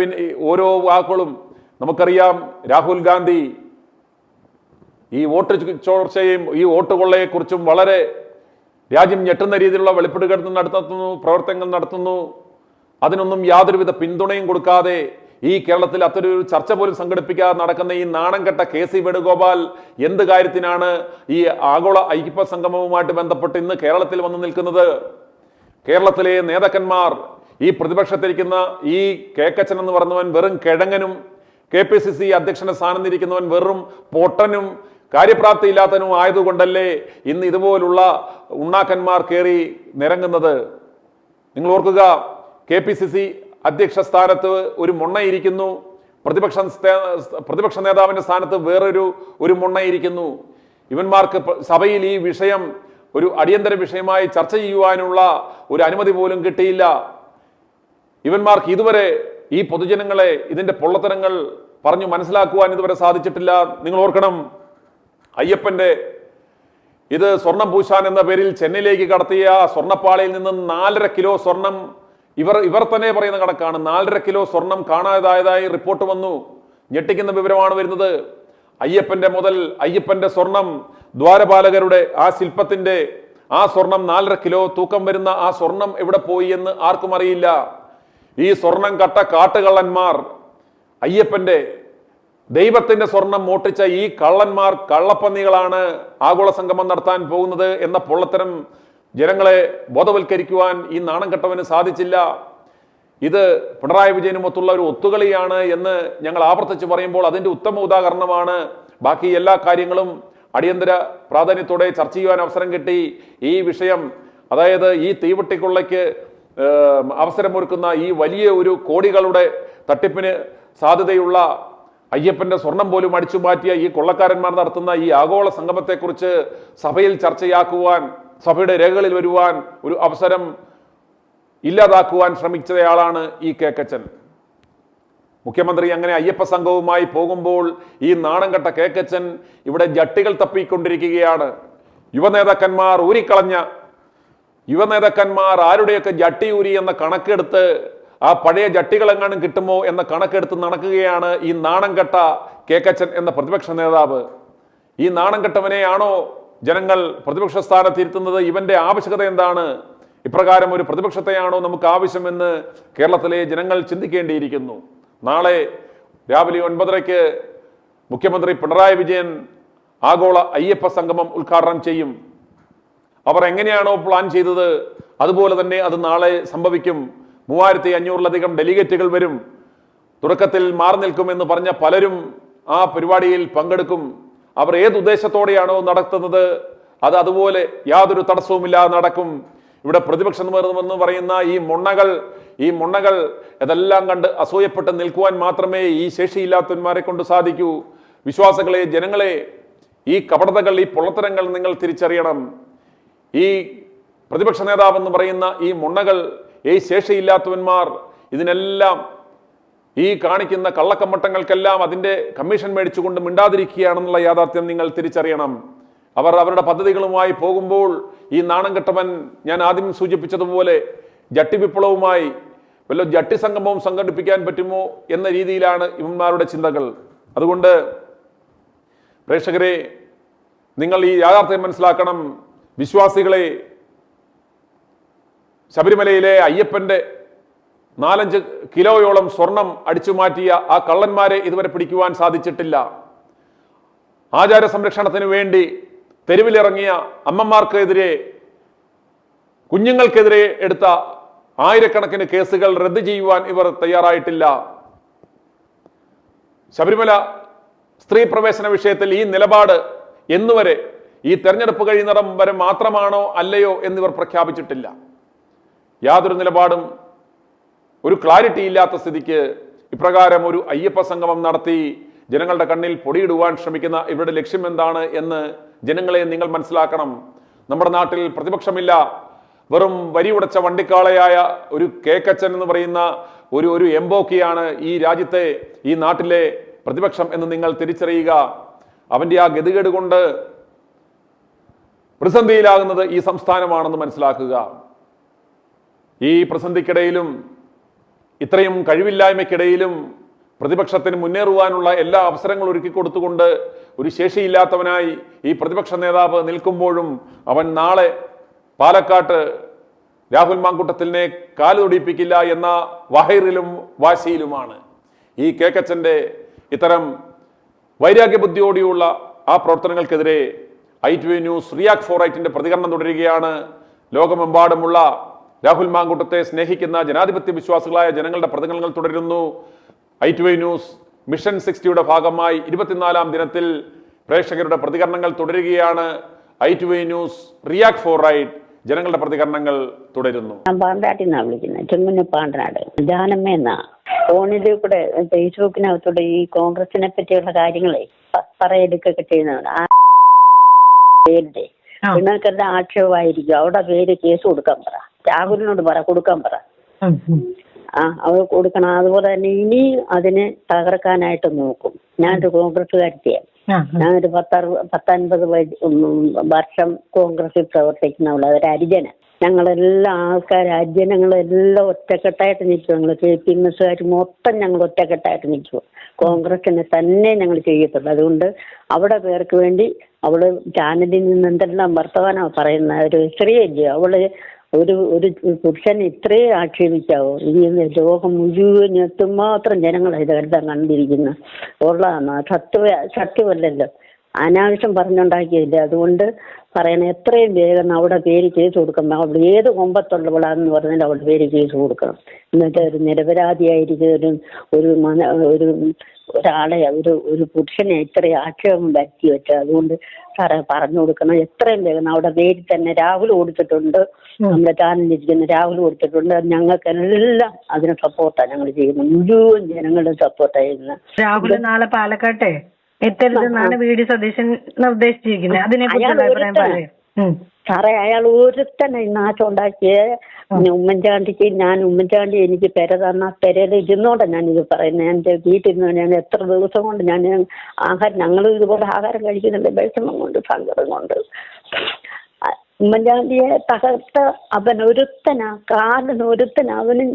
ഓരോ വാക്കുകളും നമുക്കറിയാം. രാഹുൽ ഗാന്ധി ഈ വോട്ട് ചോർച്ചയും ഈ വോട്ട് കൊള്ളയെക്കുറിച്ചും വളരെ രാജ്യം ഞെട്ടുന്ന രീതിയിലുള്ള വെളിപ്പെടുത്തൽ നടത്തുന്നു, പ്രവർത്തനങ്ങൾ നടത്തുന്നു. അതിനൊന്നും യാതൊരുവിധ പിന്തുണയും കൊടുക്കാതെ ഈ കേരളത്തിൽ അത്തരൊരു ചർച്ച പോലും സംഘടിപ്പിക്കാതെ നടക്കുന്ന ഈ നാണംകെട്ട KC വേണുഗോപാൽ എന്ത് കാര്യത്തിനാണ് ഈ ആഗോള അയ്യപ്പ സംഗമവുമായിട്ട് ബന്ധപ്പെട്ട് ഇന്ന് കേരളത്തിൽ വന്നു നിൽക്കുന്നത്? കേരളത്തിലെ നേതാക്കന്മാർ, ഈ പ്രതിപക്ഷത്തിരിക്കുന്ന ഈ കേക്കച്ചൻ എന്ന് പറഞ്ഞവൻ വെറും കിഴങ്ങനും KPCC അധ്യക്ഷന്റെ സ്ഥാനം ഇരിക്കുന്നവൻ വെറും പൊട്ടനും കാര്യപ്രാപ്തി ഇല്ലാത്തനും ആയതുകൊണ്ടല്ലേ ഇന്ന് ഇതുപോലുള്ള ഉണ്ണാക്കന്മാർ കയറി നിരങ്ങുന്നത്? നിങ്ങൾ ഓർക്കുക, KPCC അധ്യക്ഷ സ്ഥാനത്ത് ഒരു മുണ്ണയിരിക്കുന്നു, പ്രതിപക്ഷ നേതാവിന്റെ സ്ഥാനത്ത് വേറൊരു മുണ്ണയിരിക്കുന്നു. ഇവന്മാർക്ക് സഭയിൽ ഈ വിഷയം ഒരു അടിയന്തര വിഷയമായി ചർച്ച ചെയ്യുവാനുള്ള ഒരു അനുമതി പോലും കിട്ടിയില്ല. ഇവന്മാർക്ക് ഇതുവരെ ഈ പൊതുജനങ്ങളെ ഇതിന്റെ പൊള്ളത്തരങ്ങൾ പറഞ്ഞു മനസ്സിലാക്കുവാൻ ഇതുവരെ സാധിച്ചിട്ടില്ല. നിങ്ങൾ ഓർക്കണം, അയ്യപ്പന്റെ ഇത് സ്വർണം പൂശാൻ എന്ന പേരിൽ ചെന്നൈയിലേക്ക് കടത്തിയ സ്വർണ്ണപ്പാളയിൽ നിന്ന് 4.5 കിലോ സ്വർണം ഇവർ തന്നെ പറയുന്ന കണക്കാണ്. 4.5 കിലോ സ്വർണം കാണാതായതായി റിപ്പോർട്ട് വന്നു. ഞെട്ടിക്കുന്ന വിവരമാണ് വരുന്നത്. അയ്യപ്പന്റെ സ്വർണം, ദ്വാരപാലകരുടെ ആ ശില്പത്തിന്റെ ആ സ്വർണം 4.5 കിലോ തൂക്കം വരുന്ന ആ സ്വർണം എവിടെ പോയി എന്ന് ആർക്കും അറിയില്ല. ഈ സ്വർണം കട്ട കാട്ടുകള്ളന്മാർ, അയ്യപ്പന്റെ ദൈവത്തിന്റെ സ്വർണം മോട്ടിച്ച ഈ കള്ളന്മാർ, കള്ളപ്പന്നികളാണ് ആഗോള സംഗമം നടത്താൻ പോകുന്നത് എന്ന പൊള്ളത്തരം ജനങ്ങളെ ബോധവൽക്കരിക്കുവാൻ ഈ നാണം കെട്ടവന് സാധിച്ചില്ല. ഇത് പിണറായി വിജയനുമൊത്തുള്ള ഒരു ഒത്തുകളിയാണ് എന്ന് ഞങ്ങൾ ആവർത്തിച്ച് പറയുമ്പോൾ അതിന്റെ ഉത്തമ ഉദാഹരണമാണ്. ബാക്കി എല്ലാ കാര്യങ്ങളും അടിയന്തര പ്രാധാന്യത്തോടെ ചർച്ച ചെയ്യുവാൻ അവസരം കിട്ടി. ഈ വിഷയം, അതായത് ഈ തീവട്ടിക്കൊള്ളയ്ക്ക് അവസരമൊരുക്കുന്ന ഈ വലിയ ഒരു കോടികളുടെ തട്ടിപ്പിന് സാധ്യതയുള്ള അയ്യപ്പന്റെ സ്വർണം പോലും അടിച്ചു മാറ്റിയ ഈ കൊള്ളക്കാരന്മാർ നടത്തുന്ന ഈ ആഗോള സംഗമത്തെക്കുറിച്ച് സഭയിൽ ചർച്ചയാക്കുവാൻ, സഭയുടെ രേഖകളിൽ വരുവാൻ ഒരു അവസരം ഇല്ലാതാക്കുവാൻ ശ്രമിച്ചയാളാണ് ഈ കേക്കച്ചൻ. മുഖ്യമന്ത്രി അങ്ങനെ അയ്യപ്പ സംഘവുമായി പോകുമ്പോൾ ഈ നാണംകെട്ട കേക്കച്ചൻ ഇവിടെ ജട്ടികൾ തപ്പിക്കൊണ്ടിരിക്കുകയാണ്. യുവനേതാക്കന്മാർ ആരുടെയൊക്കെ ജട്ടി ഊരി എന്ന കണക്കെടുത്ത്, ആ പഴയ ജട്ടികളെങ്ങാനും കിട്ടുമോ എന്ന കണക്കെടുത്ത് നടക്കുകയാണ് ഈ നാണംകെട്ട കേക്കച്ചൻ എന്ന പ്രതിപക്ഷ നേതാവ്. ഈ നാണംകെട്ടവനെയാണോ ജനങ്ങൾ പ്രതിപക്ഷ സ്ഥാനത്തിരുത്തുന്നത്? ഇവന്റെ ആവശ്യകത എന്താണ്? ഇപ്രകാരം ഒരു പ്രതിപക്ഷത്തെയാണോ നമുക്ക് ആവശ്യമെന്ന് കേരളത്തിലെ ജനങ്ങൾ ചിന്തിക്കേണ്ടിയിരിക്കുന്നു. നാളെ രാവിലെ 9:30 മുഖ്യമന്ത്രി പിണറായി വിജയൻ ആഗോള അയ്യപ്പ സംഗമം ഉദ്ഘാടനം ചെയ്യും. അവർ എങ്ങനെയാണോ പ്ലാൻ ചെയ്തത് അതുപോലെ തന്നെ അത് നാളെ സംഭവിക്കും. 3500-ലധികം ഡെലിഗേറ്റുകൾ വരും. തുടക്കത്തിൽ മാറി നിൽക്കുമെന്ന് പറഞ്ഞ പലരും ആ പരിപാടിയിൽ പങ്കെടുക്കും. അവർ ഏത് ഉദ്ദേശത്തോടെയാണോ നടത്തുന്നത് അത് അതുപോലെ യാതൊരു തടസ്സവുമില്ലാതെ നടക്കും. ഇവിടെ പ്രതിപക്ഷ നേതൃത്വമെന്ന് പറയുന്ന ഈ മുണ്ണകൾ ഇതെല്ലാം കണ്ട് അസൂയപ്പെട്ട് നിൽക്കുവാൻ മാത്രമേ ഈ ശേഷിയില്ലാത്തവന്മാരെ കൊണ്ട് സാധിക്കൂ. വിശ്വാസികളെ, ജനങ്ങളെ, ഈ കപടതകൾ, ഈ പൊള്ളത്തരങ്ങൾ നിങ്ങൾ തിരിച്ചറിയണം. ഈ പ്രതിപക്ഷ നേതാവെന്ന് പറയുന്ന ഈ മുണ്ണകൾ, ഈ ശേഷിയില്ലാത്തവന്മാർ ഇതിനെല്ലാം, ഈ കാണിക്കുന്ന കള്ളക്കമ്മട്ടങ്ങൾക്കെല്ലാം അതിന്റെ കമ്മീഷൻ മേടിച്ചുകൊണ്ട് മിണ്ടാതിരിക്കുകയാണെന്നുള്ള യാഥാർത്ഥ്യം നിങ്ങൾ തിരിച്ചറിയണം. അവർ അവരുടെ പദ്ധതികളുമായി പോകുമ്പോൾ ഈ നാണം കെട്ടവൻ, ഞാൻ ആദ്യം സൂചിപ്പിച്ചതുപോലെ ജട്ടി വിപ്ലവവുമായി വല്ല ജട്ടി സംഗമവും സംഘടിപ്പിക്കാൻ പറ്റുമോ എന്ന രീതിയിലാണ് ഇവന്മാരുടെ ചിന്തകൾ. അതുകൊണ്ട് പ്രേക്ഷകരെ, നിങ്ങൾ ഈ യാഥാർത്ഥ്യം മനസ്സിലാക്കണം. വിശ്വാസികളെ, ശബരിമലയിലെ അയ്യപ്പന്റെ 4-5 കിലോയോളം സ്വർണം അടിച്ചു മാറ്റിയ ആ കള്ളന്മാരെ ഇതുവരെ പിടിക്കുവാൻ സാധിച്ചിട്ടില്ല. ആചാര സംരക്ഷണത്തിന് വേണ്ടി തെരുവിലിറങ്ങിയ അമ്മമാർക്കെതിരെ, കുഞ്ഞുങ്ങൾക്കെതിരെ എടുത്ത ആയിരക്കണക്കിന് കേസുകൾ റദ്ദ് ചെയ്യുവാൻ ഇവർ തയ്യാറായിട്ടില്ല. ശബരിമല സ്ത്രീ പ്രവേശന വിഷയത്തിൽ ഈ നിലപാട് എന്നുവരെ, ഈ തെരഞ്ഞെടുപ്പ് കഴിയുന്നിടം വരെ മാത്രമാണോ അല്ലയോ എന്നിവർ പ്രഖ്യാപിച്ചിട്ടില്ല. യാതൊരു നിലപാടും, ഒരു ക്ലാരിറ്റി ഇല്ലാത്ത സ്ഥിതിക്ക് ഇപ്രകാരം ഒരു അയ്യപ്പ സംഗമം നടത്തി ജനങ്ങളുടെ കണ്ണിൽ പൊടിയിടുവാൻ ശ്രമിക്കുന്ന ഇവരുടെ ലക്ഷ്യം എന്താണ് എന്ന് ജനങ്ങളെ നിങ്ങൾ മനസ്സിലാക്കണം. നമ്മുടെ നാട്ടിൽ പ്രതിപക്ഷമില്ല. വെറും വരിയുടച്ച വണ്ടിക്കാളയായ ഒരു കേക്കച്ചൻ എന്ന് പറയുന്ന ഒരു എംബോക്കിയാണ് ഈ രാജ്യത്തെ, ഈ നാട്ടിലെ പ്രതിപക്ഷം എന്ന് നിങ്ങൾ തിരിച്ചറിയുക. അവന്റെ ആ ഗതികേട് കൊണ്ട് പ്രതിസന്ധിയിലാകുന്നത് ഈ സംസ്ഥാനമാണെന്ന് മനസ്സിലാക്കുക. ഈ പ്രതിസന്ധിക്കിടയിലും, ഇത്രയും കഴിവില്ലായ്മയ്ക്കിടയിലും പ്രതിപക്ഷത്തിന് മുന്നേറുവാനുള്ള എല്ലാ അവസരങ്ങളും ഒരുക്കി കൊടുത്തുകൊണ്ട് ഒരു ശേഷിയില്ലാത്തവനായി ഈ പ്രതിപക്ഷ നേതാവ് നിൽക്കുമ്പോഴും അവൻ നാളെ പാലക്കാട്ട് രാഹുൽ മാങ്കൂട്ടത്തിലിനെ കാലുതൊടിപ്പിക്കില്ല എന്ന വഹൈറിലും വാശിയിലുമാണ്. ഈ കേക്കച്ചന്റെ ഇത്തരം വൈരാഗ്യബുദ്ധിയോടെയുള്ള ആ പ്രവർത്തനങ്ങൾക്കെതിരെ i2v ന്യൂസ് റിയാക്ട് 4-8ന്റെ പ്രതികരണം തുടരുകയാണ്. ലോകമെമ്പാടുമുള്ള രാഹുൽ മാങ്കൂട്ടത്തെ സ്നേഹിക്കുന്ന ജനാധിപത്യ വിശ്വാസികളായ ജനങ്ങളുടെ പ്രതികരണങ്ങൾ തുടരുന്നു. i2v ന്യൂസ് മിഷൻ 60യുടെ ഭാഗമായി 24ാം ദിനത്തിൽ പ്രേക്ഷകരുടെ പ്രതികരണങ്ങൾ തുടരുകയാണ്. i2v ന്യൂസ് റിയാക്ട് 4-8 ജനങ്ങളുടെ പ്രതികരണങ്ങൾ തുടരുന്നു. പാണ്ടാട്ടിന്നാ വിളിക്കുന്നത്, ചെങ്ങന്നൂർ പാണ്ടനാട്. ജാനമ്മയെന്നാ. ഫോണിൽ കൂടെ ഫേസ്ബുക്കിനകത്തൂടെ ഈ കോൺഗ്രസിനെ പറ്റിയുള്ള കാര്യങ്ങളെ പറയെടുക്കൊക്കെ ചെയ്യുന്നതാണ്. ആ പേരിന്റെ നിങ്ങൾക്കെല്ലാം ആക്ഷേപമായിരിക്കും. അവിടെ പേര് കേസ് കൊടുക്കാൻ പറ, രാഹുലിനോട് പറ, കൊടുക്കാൻ പറ. അവർ കൊടുക്കണം. അതുപോലെ തന്നെ ഇനി അതിനെ തകർക്കാനായിട്ട് നോക്കും. ഞാനൊരു കോൺഗ്രസ്സുകാരിയാണ്. ഞാനൊരു 50 വർഷം കോൺഗ്രസിൽ പ്രവർത്തിക്കുന്നവള്. ഒരു ഹരിജന. ഞങ്ങളെല്ലാം ആൾക്കാർ, ഹരിജനങ്ങളെല്ലാം ഒറ്റക്കെട്ടായിട്ട് നിൽക്കും. ഞങ്ങൾ KPMSകാർ മൊത്തം ഞങ്ങൾ ഒറ്റക്കെട്ടായിട്ട് നിൽക്കും. കോൺഗ്രസിനെ തന്നെ ഞങ്ങൾ ചെയ്യത്തുള്ളൂ. അതുകൊണ്ട് അവിടെ പേർക്ക് വേണ്ടി അവള് ചാനലിൽ നിന്ന് എന്തെല്ലാം വർത്തമാനമാണ് പറയുന്ന ഒരു സ്ത്രീയല്ലേ അവള്. ഒരു പുരുഷനെ ഇത്രയും ആക്ഷേപിക്കാവോ? ഈ ലോകം മുഴുവൻ എത്തുമാത്രം ജനങ്ങളെ ഇതെല്ലാം കണ്ടിരിക്കുന്ന ഉള്ളതാണ്. സത്യമല്ലല്ലോ, അനാവശ്യം പറഞ്ഞുണ്ടാക്കിയില്ല. അതുകൊണ്ട് പറയണ എത്രയും വേഗം അവിടെ പേര് കേസ് കൊടുക്കണം. അവിടെ ഏത് കൊമ്പത്തുള്ളവളാന്ന് പറഞ്ഞാൽ അവളുടെ പേര് കേസ് കൊടുക്കണം. എന്നിട്ട് ഒരു നിരപരാധിയായിരിക്കും ഒരാളെ ഒരു പുരുഷനെ ഇത്രയും ആക്ഷേപം വരുത്തി വെച്ചത്. അതുകൊണ്ട് സാറേ പറഞ്ഞു കൊടുക്കണം എത്രയും വേഗം. അവിടെ പേര് തന്നെ രാഹുൽ കൊടുത്തിട്ടുണ്ട്, നമ്മുടെ ചാനലിരിക്കുന്ന രാഹുൽ കൊടുത്തിട്ടുണ്ട്. ഞങ്ങൾക്കെല്ലാം അതിന് സപ്പോർട്ടാണ് ഞങ്ങൾ ചെയ്യുന്നത്. മുഴുവൻ ജനങ്ങളുടെ സപ്പോർട്ടാണ് ചെയ്യുന്നത്. രാഹുൽ നാളെ പാലക്കാട്ടെ എത്തരുതെന്നാണ് VD സതീശൻ നിർദ്ദേശിച്ചിരിക്കുന്നത്. അതിനെക്കുറിച്ച് അഭിപ്രായം പറയും സാറേ. അയാൾ ഒരുത്തന്നെ നാശം ഉണ്ടാക്കിയ ഉമ്മൻചാണ്ടിക്ക്. ഉമ്മൻചാണ്ടി എനിക്ക് പെര തന്ന പെരയിൽ ഇരുന്നോണ്ടാ ഞാനിത് പറയുന്നത്. എൻ്റെ വീട്ടിൽ നിന്ന് ഞാൻ എത്ര ദിവസം കൊണ്ട് ഞങ്ങൾ ഇതുപോലെ ആഹാരം കഴിക്കുന്നുണ്ട്. വിഷമം കൊണ്ട്, സങ്കടം കൊണ്ട്. ഉമ്മൻചാണ്ടിയെ തകർത്ത അവനൊരുത്തനാ, കാലിനൊരുത്തനാ. അവനും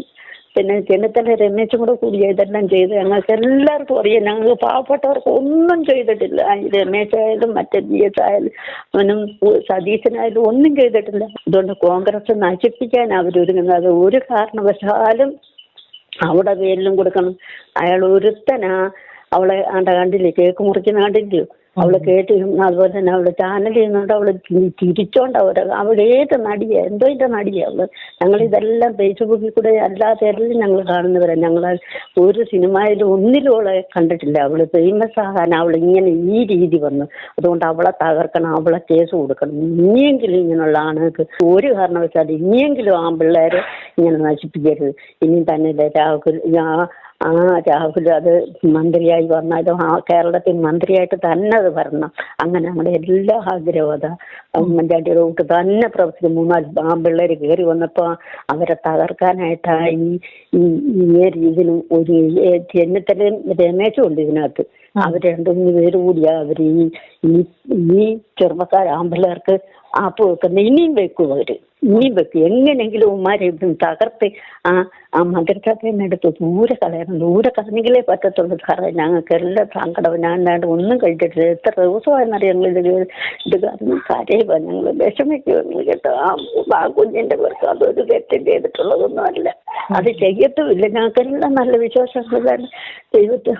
പിന്നെ ചെന്നിത്തല രമേശും കൂടി ഇതെല്ലാം ചെയ്ത് ഞങ്ങൾക്ക് എല്ലാവർക്കും അറിയാം. ഞങ്ങൾക്ക് പാവപ്പെട്ടവർക്ക് ഒന്നും ചെയ്തിട്ടില്ല. രമേശായാലും മറ്റേ GS ആയാലും അവനും സതീശനായാലും ഒന്നും ചെയ്തിട്ടില്ല. അതുകൊണ്ട് കോൺഗ്രസ് നശിപ്പിക്കാൻ അവരൊരുങ്ങുന്നത്. ഒരു കാരണവശാലും അവിടെ പേരിലും കൊടുക്കണം. അയാൾ ഒരുത്തനാ. അവളെ കണ്ടില്ലേ, കേക്ക് മുറിക്കുന്ന കണ്ടില്ലയോ? അവള് കേട്ടിരുന്നു. അതുപോലെ തന്നെ അവള് ചാനൽ ചെയ്യുന്നോണ്ട് അവള് തിരിച്ചോണ്ട് അവള് ഏത് നടിയാ, എന്തോ ഇതിന്റെ നടിയാ അവള്. ഞങ്ങൾ ഇതെല്ലാം ഫേസ്ബുക്കിൽ കൂടെ അല്ലാതെ എല്ലാം ഞങ്ങൾ കാണുന്നവരാണ്. ഞങ്ങൾ ഒരു സിനിമയിലും ഒന്നിലും അവളെ കണ്ടിട്ടില്ല. അവള് ഫേമസ് ആകാൻ അവൾ ഇങ്ങനെ ഈ രീതി വന്നു. അതുകൊണ്ട് അവളെ തകർക്കണം, അവളെ കേസ് കൊടുക്കണം. ഇനിയെങ്കിലും ഇങ്ങനെയുള്ള ആണുങ്ങൾക്ക് ഒരു കാരണവശാലും ഇനിയെങ്കിലും ആ പിള്ളേരെ ഇങ്ങനെ നശിപ്പിക്കരുത്. ഇനി തന്നെ രാഹുൽ അത് മന്ത്രിയായി വന്നാലും ആ കേരളത്തിൽ മന്ത്രിയായിട്ട് തന്നെ അത് വരണം. അങ്ങനെ നമ്മുടെ എല്ലാ ആഗ്രഹവും അതാ. ഉമ്മൻചാണ്ടിയുടെ കൂട്ട് തന്നെ പ്രവർത്തിക്കും. 3-4 ആൺപിള്ളേർ കയറി വന്നപ്പോൾ അവരെ തകർക്കാനായിട്ടാണ് ഈ രീതിയിലും ഒരു ചെന്നിത്തലയും രമേശും ഉണ്ട് ഇതിനകത്ത്. അവർ 2-3 പേര് കൂടിയാ അവർ ഈ ചെറുപ്പക്കാർ ആൺപിള്ളേർക്ക് ആപ്പ് വെക്കുന്ന. ഇനിയും വെക്കും അവര്, ഇനിയും വെക്കും. എങ്ങനെങ്കിലും ഉമ്മാരെ തകർത്ത് ആ മദ്രസത്തിനടുത്ത് ദൂരെ കളഞ്ഞെങ്കിലേ പറ്റത്തുള്ളൂ സാറേ. ഞങ്ങൾക്ക് എല്ലാം സങ്കടം. ഞാൻ ഒന്നും കഴിച്ചിട്ടില്ല. എത്ര ദിവസമായെന്നറിയാം ഇത് കാരണം കരയുക. ഞങ്ങൾ വിഷമിക്കുക കേട്ടോ. ആ കുഞ്ഞിന്റെ പേർക്ക് അതൊരു തെറ്റും ചെയ്തിട്ടുള്ളതൊന്നും അല്ല, അത് ചെയ്യത്തുമില്ല. ഞങ്ങൾക്കെല്ലാം നല്ല വിശ്വാസങ്ങൾ. ദൈവത്തെ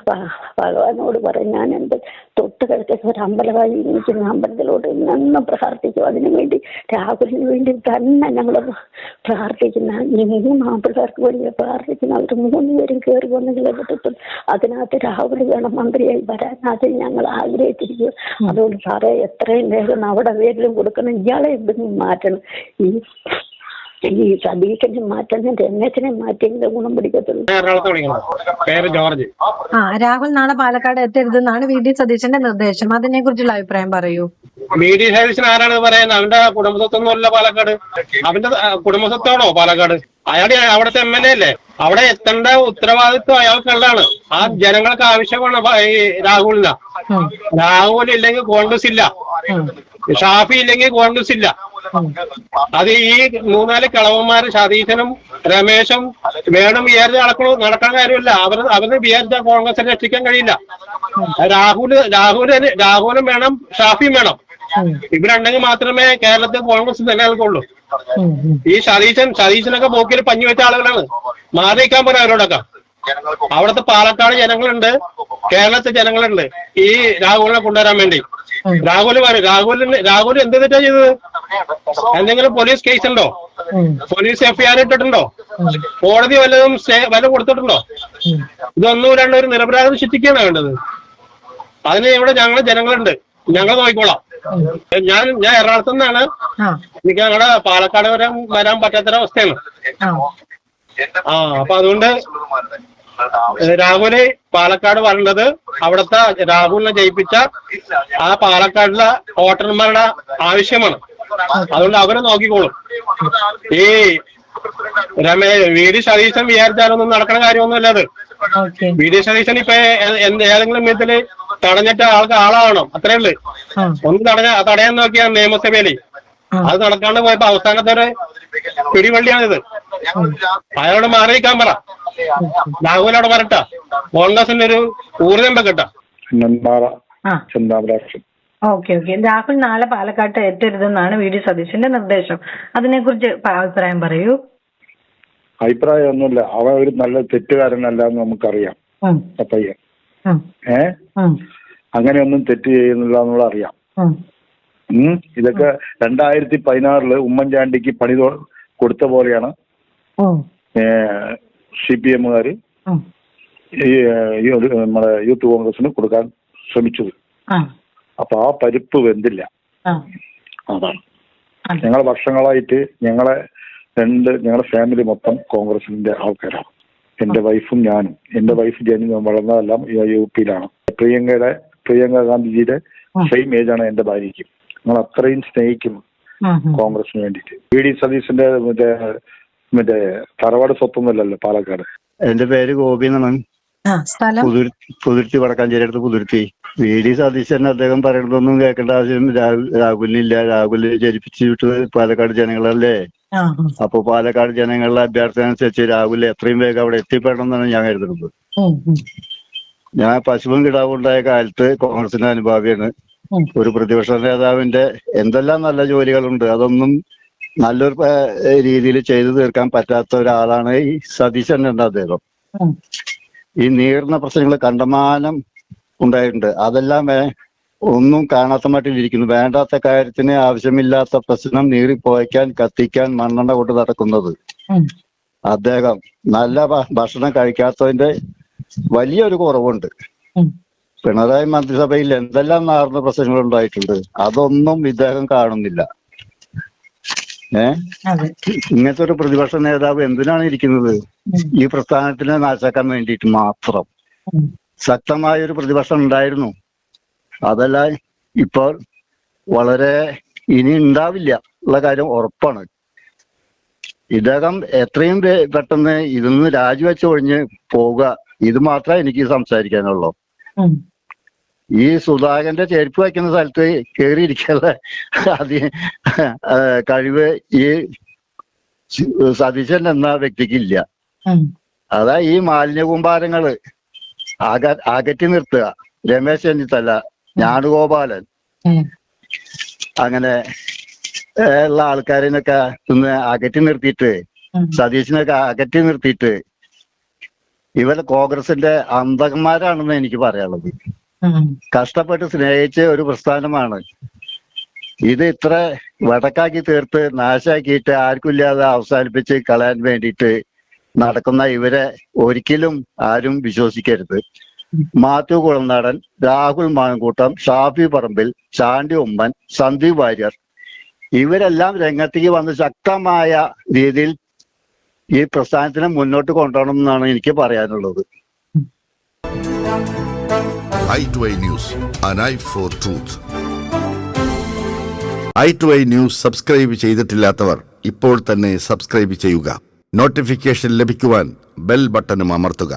ഭഗവാനോട് പറയും, ഞാൻ എൻ്റെ തൊട്ട് കിടക്കുന്ന ഒരു അമ്പലമായി നിൽക്കുന്ന അമ്പലത്തിലോട് എന്നും പ്രാർത്ഥിക്കും. അതിനു വേണ്ടി രാഹുലിന് വേണ്ടി തന്നെ ഞങ്ങൾ പ്രാർത്ഥിക്കുന്ന. ഈ 3 ആൺപിള്ളേർക്ക് വേണ്ടി പ്രാർത്ഥിക്കുന്ന. അവർ 3 പേരും കയറി വന്നെങ്കിലേ പറ്റത്തുള്ളൂ. അതിനകത്ത് രാഹുൽ വേണം മന്ത്രിയായി വരാൻ. അത് ഞങ്ങൾ ആഗ്രഹിച്ചിരിക്കും. അതുകൊണ്ട് സാറേ എത്രയും വേഗം അവിടെ പേരിലും കൊടുക്കണം. ഇയാളെ എന്തെങ്കിലും മാറ്റണം. ഈ സതീശനെ മാറ്റണം, രമേശനെ മാറ്റിയെങ്കിലും ഗുണം പിടിക്കത്തുള്ളൂ. രാഹുൽ നാളെ പാലക്കാട് എത്തരുതെന്നാണ് VD സതീശന്റെ നിർദ്ദേശം. അതിനെ കുറിച്ചുള്ള അഭിപ്രായം പറയൂ. VD സതീശൻ ആരാണ് പറയുന്നത്? അവന്റെ കുടുംബസ്വത്തൊന്നുമല്ല പാലക്കാട്. അവന്റെ കുടുംബസ്വത്താണോ പാലക്കാട്? അയാൾ അവിടുത്തെ MLA അല്ലേ? അവിടെ എത്തേണ്ട ഉത്തരവാദിത്വം അയാൾക്കുള്ളതാണ്. ആ ജനങ്ങൾക്ക് ആവശ്യമാണ് രാഹുലിന്. രാഹുൽ ഇല്ലെങ്കിൽ കോൺഗ്രസ് ഇല്ല, ഷാഫി ഇല്ലെങ്കിൽ കോൺഗ്രസ് ഇല്ല. അത് ഈ 3-4 കളവന്മാര് സതീശനും രമേശും വേണം വിചാരിച്ച് നടക്കാൻ കാര്യമില്ല. അവര് വിചാരിച്ചാൽ കോൺഗ്രസിനെ രക്ഷിക്കാൻ കഴിയില്ല. രാഹുലും വേണം, ഷാഫിയും വേണം. ഇവരുണ്ടെങ്കിൽ മാത്രമേ കേരളത്തിൽ കോൺഗ്രസ് നിലനിൽക്കുള്ളൂ. ഈ സതീശനൊക്കെ പോക്കിൽ പഞ്ഞു വെച്ച ആളുകളാണ്. മാറിയിക്കാൻ പോലെ അവരോടൊക്കെ. അവിടുത്തെ പാലക്കാട് ജനങ്ങളുണ്ട്, കേരളത്തിലെ ജനങ്ങളുണ്ട് ഈ രാഹുലിനെ കൊണ്ടുവരാൻ വേണ്ടി. രാഹുൽ എന്ത് തെറ്റാ ചെയ്തത്? എന്തെങ്കിലും പോലീസ് കേസ് ഉണ്ടോ? Police FIR ഇട്ടിട്ടുണ്ടോ? കോടതി വല്ലതും കൊടുത്തിട്ടുണ്ടോ? ഇതൊന്നും ഇല്ലാണ്ട് ഒരു നിരപരാധം ശിക്ഷിക്കുകയാണ് വേണ്ടത്. അതിന് ഇവിടെ ഞങ്ങള് ജനങ്ങളുണ്ട്, ഞങ്ങൾ നോക്കിക്കോളാം. ഞാൻ എറണാകുളത്തു നിന്നാണ്. എനിക്ക് ഞങ്ങളുടെ പാലക്കാട് വരാൻ പറ്റാത്തൊരവസ്ഥയാണ്. അപ്പൊ അതുകൊണ്ട് രാഹുല് പാലക്കാട് വരേണ്ടത് അവിടുത്തെ രാഹുലിനെ ജയിപ്പിച്ച ആ പാലക്കാടിലെ വോട്ടർമാരുടെ ആവശ്യമാണ്. അതുകൊണ്ട് അവരെ നോക്കിക്കോളും. ഈ VD സതീശൻ വിചാരിച്ചാലൊന്നും നടക്കണ കാര്യമൊന്നുമല്ല അത്. VD സതീശൻ ഇപ്പൊ ഏതെങ്കിലും വിധത്തില് തടഞ്ഞിട്ട് ആളാവണം, അത്രേ ഉള്ളു. ഒന്ന് തടയാൻ നോക്കിയാണ് നിയമസഭയില്. അത് നടക്കാണ്ട് പോയപ്പോ അവസാനത്തെ ഒരു പിടിവള്ളിയാണിത്. അയാളോട് മാറിയിക്കാൻ പറ. രാഹുലോട് വരട്ടെ. കോൺഗ്രസിന്റെ ഒരു ഊർജം വെക്കട്ടെ. ഓക്കെ. രാഹുൽ നാളെ പാലക്കാട്ട് എത്തരുതെന്നാണ് VD സതീശന്റെ നിർദ്ദേശം. അതിനെക്കുറിച്ച് അഭിപ്രായം പറയൂ. അഭിപ്രായമൊന്നുമില്ല. അവൻ ഒരു നല്ല തെറ്റുകാരനല്ല എന്ന് നമുക്കറിയാം. പയ്യൻ അങ്ങനെയൊന്നും തെറ്റ് ചെയ്യുന്നില്ല എന്നുള്ള അറിയാം. ഇതൊക്കെ 2016 ഉമ്മൻചാണ്ടിക്ക് പണി കൊടുത്ത പോലെയാണ് CPMകാര് നമ്മുടെ യൂത്ത് കോൺഗ്രസിന് കൊടുക്കാൻ ശ്രമിച്ചത്. അപ്പൊ ആ പരിപ്പ് വെന്തില്ല. അതാണ്. ഞങ്ങളെ വർഷങ്ങളായിട്ട് ഞങ്ങളെ ഫാമിലി മൊത്തം കോൺഗ്രസിന്റെ ആൾക്കാരാണ്. എന്റെ വൈഫും ഞാനും. എന്റെ വൈഫ് വളർന്നതെല്ലാം UPയിലാണ്. പ്രിയങ്ക ഗാന്ധിജിയുടെ സെയിം ഏജാണ് എന്റെ ഭാര്യയ്ക്ക്. ഞങ്ങൾ അത്രയും സ്നേഹിക്കുന്നു കോൺഗ്രസിന് വേണ്ടിയിട്ട്. VD സതീശന്റെ മറ്റേ തറവാട് സ്വത്തൊന്നുമല്ലല്ലോ പാലക്കാട്. എന്റെ പേര് ഗോപി എന്നാണ്. പുതുരുത്തി വടക്കാഞ്ചേരി അടുത്ത് പുതുരുത്തി. VD സതീശൻ അദ്ദേഹം പറയണതൊന്നും കേൾക്കേണ്ട ആവശ്യം രാഹുലിനില്ല. രാഹുലിനെ ജനിപ്പിച്ചു വിട്ടത് പാലക്കാട് ജനങ്ങളല്ലേ. അപ്പൊ പാലക്കാട് ജനങ്ങളുടെ അഭ്യർത്ഥന അനുസരിച്ച് രാഹുൽ എത്രയും വേഗം അവിടെ എത്തിപ്പെടണം എന്നാണ് ഞാൻ കരുതുന്നത്. ഞാൻ പശുവും കിടാവുണ്ടായ കാലത്ത് കോൺഗ്രസിന്റെ അനുഭാവിയാണ്. ഒരു പ്രതിപക്ഷ നേതാവിന്റെ എന്തെല്ലാം നല്ല ജോലികളുണ്ട്, അതൊന്നും നല്ലൊരു രീതിയിൽ ചെയ്തു തീർക്കാൻ പറ്റാത്ത ഒരാളാണ് ഈ സതീശൻ എന്ന അദ്ദേഹം. ഈ നീറുന്ന പ്രശ്നങ്ങൾ കണ്ടമാനം ഉണ്ടായിട്ടുണ്ട്. അതെല്ലാം ഒന്നും കാണാത്ത മട്ടിലിരിക്കുന്നു. വേണ്ടാത്ത കാര്യത്തിന് ആവശ്യമില്ലാത്ത പ്രശ്നം നീറിപ്പോയ്ക്കാൻ കത്തിക്കാൻ മണ്ണെണ്ണ കൊണ്ട് നടക്കുന്നത്. അദ്ദേഹം നല്ല ഭക്ഷണം കഴിക്കാത്തതിന്റെ വലിയൊരു കുറവുണ്ട്. പിണറായി മന്ത്രിസഭയിൽ എന്തെല്ലാം നാർന്ന പ്രശ്നങ്ങൾ ഉണ്ടായിട്ടുണ്ട്, അതൊന്നും ഇദ്ദേഹം കാണുന്നില്ല. ഇങ്ങനത്തെ ഒരു പ്രതിപക്ഷ നേതാവ് എന്തിനാണ് ഇരിക്കുന്നത്? ഈ പ്രസ്ഥാനത്തിനെ നാശാക്കാൻ വേണ്ടിയിട്ട് മാത്രം. ശക്തമായ ഒരു പ്രതിപക്ഷം ഉണ്ടായിരുന്നു, അതെല്ലാം ഇപ്പോൾ വളരെ ഇനി ഉണ്ടാവില്ല ഉള്ള കാര്യം ഉറപ്പാണ്. ഇദ്ദേഹം എത്രയും പെട്ടെന്ന് ഇതിന്ന് രാജിവെച്ച് ഒഴിഞ്ഞ് പോവുക, ഇത് മാത്രമേ എനിക്ക് സംസാരിക്കാനുള്ളൂ. ഈ സുധാകരന്റെ ചെരുപ്പ് വയ്ക്കുന്ന സ്ഥലത്ത് കയറിയിരിക്കാനുള്ള കഴിവ് ഈ സതീശൻ എന്ന വ്യക്തിക്കില്ല. അതാ ഈ മാലിന്യ കൂമ്പാരങ്ങള് അകറ്റി നിർത്തുക. രമേശ് ചെന്നിത്തല, ഞാണുഗോപാലൻ, അങ്ങനെ ഉള്ള ആൾക്കാരിനൊക്കെ ഒന്ന് അകറ്റി നിർത്തിയിട്ട്, സതീശിനൊക്കെ അകറ്റി നിർത്തിയിട്ട്, ഇവർ കോൺഗ്രസിന്റെ അന്തകന്മാരാണെന്ന് എനിക്ക് പറയാനുള്ളത്. കഷ്ടപ്പെട്ട് സ്നേഹിച്ച ഒരു പ്രസ്ഥാനമാണ് ഇത്. ഇത്ര വടക്കാക്കി തീർത്ത് നാശാക്കിയിട്ട് ആർക്കും ഇല്ലാതെ അവസാനിപ്പിച്ച് കളയാൻ വേണ്ടിയിട്ട് നടക്കുന്ന ഇവരെ ഒരിക്കലും ആരും വിശ്വസിക്കരുത്. മാത്യു കുളനാടൻ, രാഹുൽ മാങ്കൂട്ടം, ഷാഫി പറമ്പിൽ, ചാണ്ടി ഉമ്മൻ, സന്ദീപ് വാര്യർ, ഇവരെല്ലാം രംഗത്തേക്ക് വന്ന് ശക്തമായ രീതിയിൽ ഈ പ്രസ്ഥാനത്തിനെ മുന്നോട്ട് കൊണ്ടുപോകണം എന്നാണ് എനിക്ക് പറയാനുള്ളത്. i2i News, an eye for truth. i2i News subscribe ചെയ്തിട്ടില്ലാത്തവർ ഇപ്പോൾ തന്നെ സബ്സ്ക്രൈബ് ചെയ്യുക. നോട്ടിഫിക്കേഷൻ ലഭിക്കുവാൻ ബെൽ ബട്ടണും അമർത്തുക.